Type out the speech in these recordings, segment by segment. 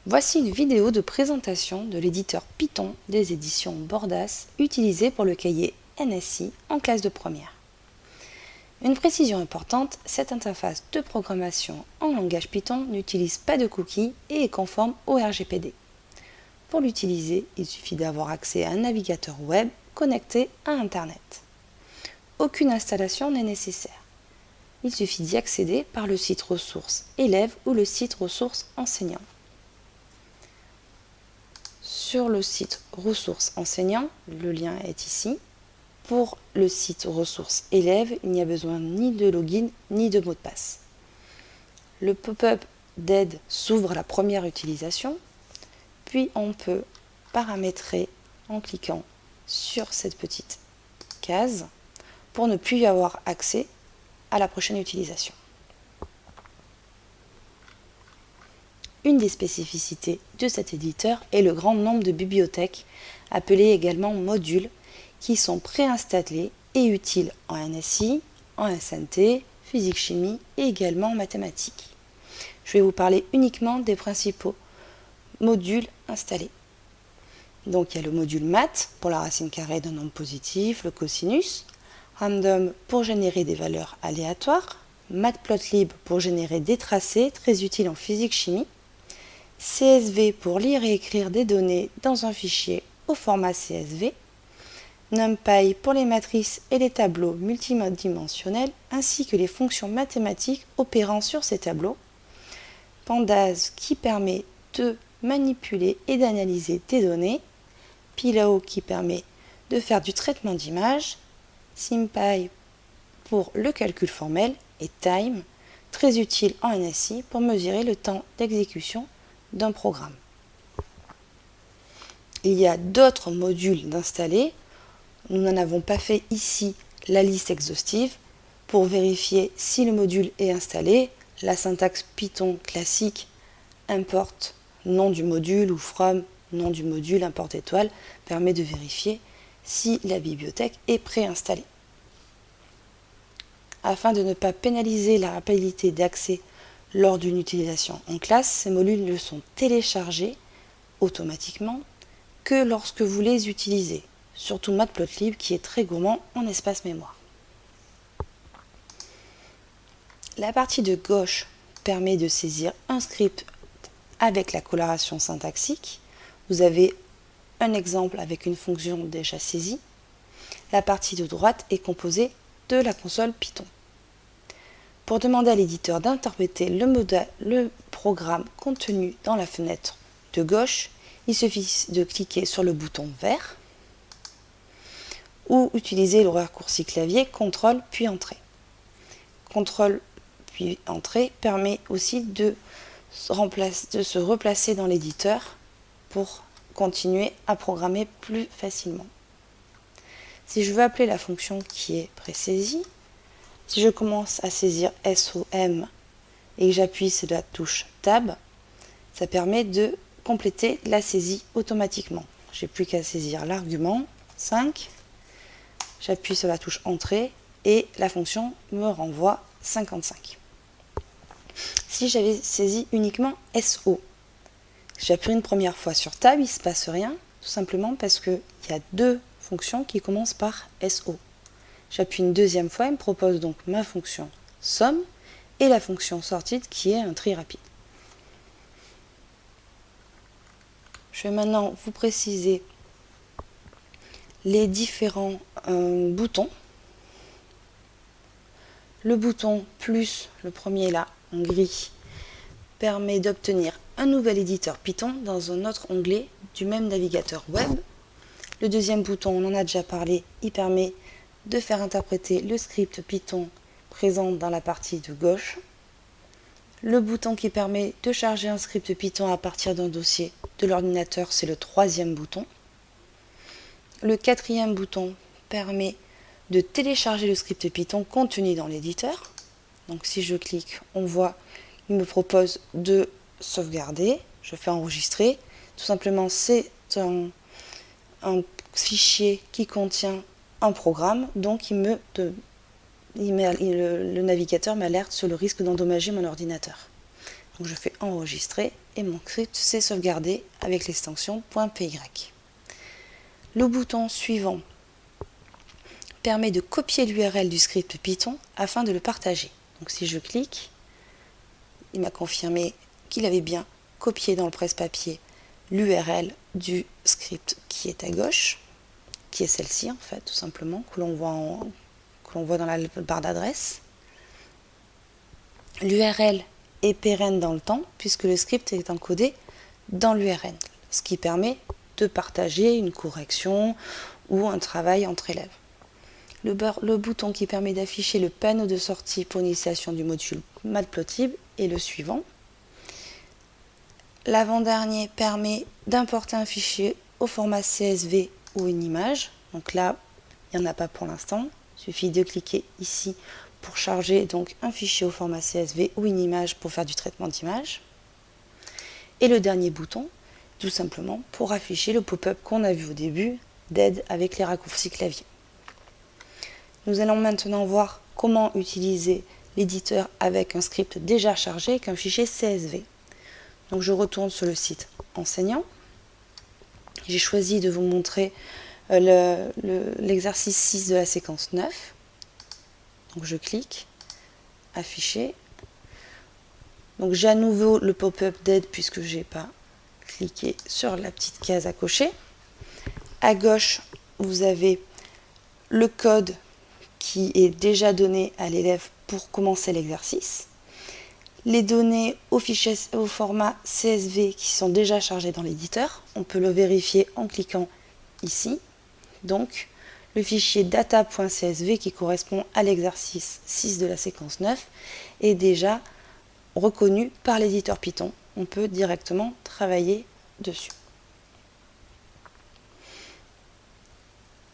Voici une vidéo de présentation de l'éditeur Python des éditions Bordas utilisé pour le cahier NSI en classe de première. Une précision importante, cette interface de programmation en langage Python n'utilise pas de cookies et est conforme au RGPD. Pour l'utiliser, il suffit d'avoir accès à un navigateur web connecté à Internet. Aucune installation n'est nécessaire. Il suffit d'y accéder par le site ressources élèves ou le site ressources enseignants. Sur le site ressources enseignants, le lien est ici. Pour le site ressources élèves, il n'y a besoin ni de login ni de mot de passe. Le pop-up d'aide s'ouvre à la première utilisation, puis on peut paramétrer en cliquant sur cette petite case pour ne plus y avoir accès à la prochaine utilisation. Une des spécificités de cet éditeur est le grand nombre de bibliothèques, appelées également modules, qui sont préinstallés et utiles en NSI, en SNT, physique-chimie et également en mathématiques. Je vais vous parler uniquement des principaux modules installés. Donc il y a le module math pour la racine carrée d'un nombre positif, le cosinus, random pour générer des valeurs aléatoires, matplotlib pour générer des tracés très utiles en physique-chimie, CSV pour lire et écrire des données dans un fichier au format CSV, NumPy pour les matrices et les tableaux multidimensionnels ainsi que les fonctions mathématiques opérant sur ces tableaux, Pandas qui permet de manipuler et d'analyser des données, Pillow qui permet de faire du traitement d'images, SymPy pour le calcul formel et Time, très utile en NSI pour mesurer le temps d'exécution d'un programme. Il y a d'autres modules d'installer. Nous n'en avons pas fait ici la liste exhaustive. Pour vérifier si le module est installé, la syntaxe Python classique import nom du module ou from nom du module import étoile permet de vérifier si la bibliothèque est préinstallée. Afin de ne pas pénaliser la rapidité d'accès lors d'une utilisation en classe, ces modules ne sont téléchargés automatiquement que lorsque vous les utilisez, surtout Matplotlib qui est très gourmand en espace mémoire. La partie de gauche permet de saisir un script avec la coloration syntaxique. Vous avez un exemple avec une fonction déjà saisie. La partie de droite est composée de la console Python. Pour demander à l'éditeur d'interpréter le programme contenu dans la fenêtre de gauche, il suffit de cliquer sur le bouton vert ou utiliser le raccourci clavier CTRL puis Entrée. CTRL puis Entrée permet aussi de se replacer dans l'éditeur pour continuer à programmer plus facilement. Si je veux appeler la fonction qui est pré-saisie, si je commence à saisir SOM et que j'appuie sur la touche Tab, ça permet de compléter la saisie automatiquement. J'ai plus qu'à saisir l'argument 5, j'appuie sur la touche Entrée et la fonction me renvoie 55. Si j'avais saisi uniquement SO, j'appuie une première fois sur Tab, il ne se passe rien, tout simplement parce qu'il y a deux fonctions qui commencent par SO. J'appuie une deuxième fois, il me propose donc ma fonction somme et la fonction sortie qui est un tri rapide. Je vais maintenant vous préciser les différents boutons. Le bouton plus, le premier là, en gris, permet d'obtenir un nouvel éditeur Python dans un autre onglet du même navigateur web. Le deuxième bouton, on en a déjà parlé, il permet de faire interpréter le script Python présent dans la partie de gauche. Le bouton qui permet de charger un script Python à partir d'un dossier de l'ordinateur, c'est le troisième bouton. Le quatrième bouton permet de télécharger le script Python contenu dans l'éditeur. Donc si je clique, on voit, il me propose de sauvegarder. Je fais enregistrer. Tout simplement, c'est un fichier qui contient un programme, donc le navigateur m'alerte sur le risque d'endommager mon ordinateur. Donc je fais enregistrer et mon script s'est sauvegardé avec l'extension .py. Le bouton suivant permet de copier l'URL du script Python afin de le partager. Donc si je clique, il m'a confirmé qu'il avait bien copié dans le presse-papier l'URL du script qui est à gauche, qui est celle-ci en fait, tout simplement, que l'on voit dans la barre d'adresse. L'URL est pérenne dans le temps puisque le script est encodé dans l'URL, ce qui permet de partager une correction ou un travail entre élèves. Le bouton qui permet d'afficher le panneau de sortie pour l'initiation du module Matplotlib est le suivant. L'avant-dernier permet d'importer un fichier au format CSV ou une image. Donc là, il n'y en a pas pour l'instant. Il suffit de cliquer ici pour charger donc un fichier au format CSV ou une image pour faire du traitement d'image. Et le dernier bouton, tout simplement pour afficher le pop-up qu'on a vu au début d'aide avec les raccourcis clavier. Nous allons maintenant voir comment utiliser l'éditeur avec un script déjà chargé avec un fichier CSV. Donc je retourne sur le site enseignant. J'ai choisi de vous montrer l'exercice 6 de la séquence 9. Donc je clique, afficher. Donc j'ai à nouveau le pop-up d'aide puisque je n'ai pas cliqué sur la petite case à cocher. À gauche, vous avez le code qui est déjà donné à l'élève pour commencer l'exercice. Les données au format CSV qui sont déjà chargées dans l'éditeur. On peut le vérifier en cliquant ici. Donc, le fichier data.csv qui correspond à l'exercice 6 de la séquence 9 est déjà reconnu par l'éditeur Python. On peut directement travailler dessus.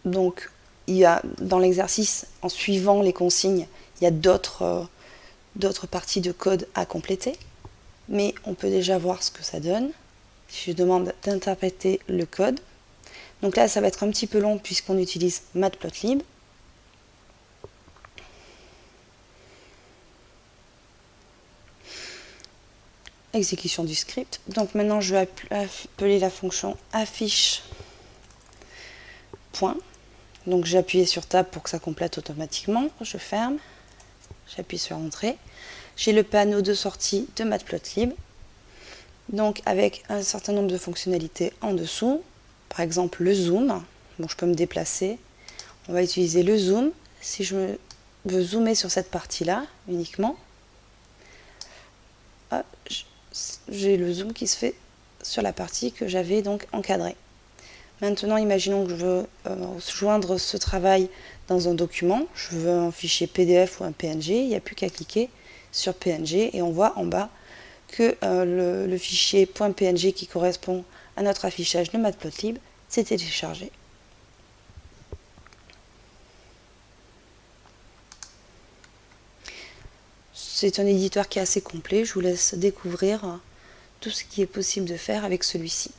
Donc, il y a dans l'exercice, en suivant les consignes, il y a d'autres parties de code à compléter, mais on peut déjà voir ce que ça donne. Je demande d'interpréter le code. Donc là, ça va être un petit peu long puisqu'on utilise Matplotlib. Exécution du script. Donc maintenant, je vais appeler la fonction affiche. Point. Donc j'ai appuyé sur Tab pour que ça complète automatiquement. Je ferme. J'appuie sur Entrée. J'ai le panneau de sortie de Matplotlib. Donc avec un certain nombre de fonctionnalités en dessous. Par exemple le zoom. Bon, je peux me déplacer. On va utiliser le zoom. Si je veux zoomer sur cette partie-là uniquement, j'ai le zoom qui se fait sur la partie que j'avais donc encadrée. Maintenant, imaginons que je veux joindre ce travail dans un document. Je veux un fichier PDF ou un PNG. Il n'y a plus qu'à cliquer sur PNG et on voit en bas que le fichier .png qui correspond à notre affichage de Matplotlib s'est téléchargé. C'est un éditeur qui est assez complet. Je vous laisse découvrir tout ce qui est possible de faire avec celui-ci.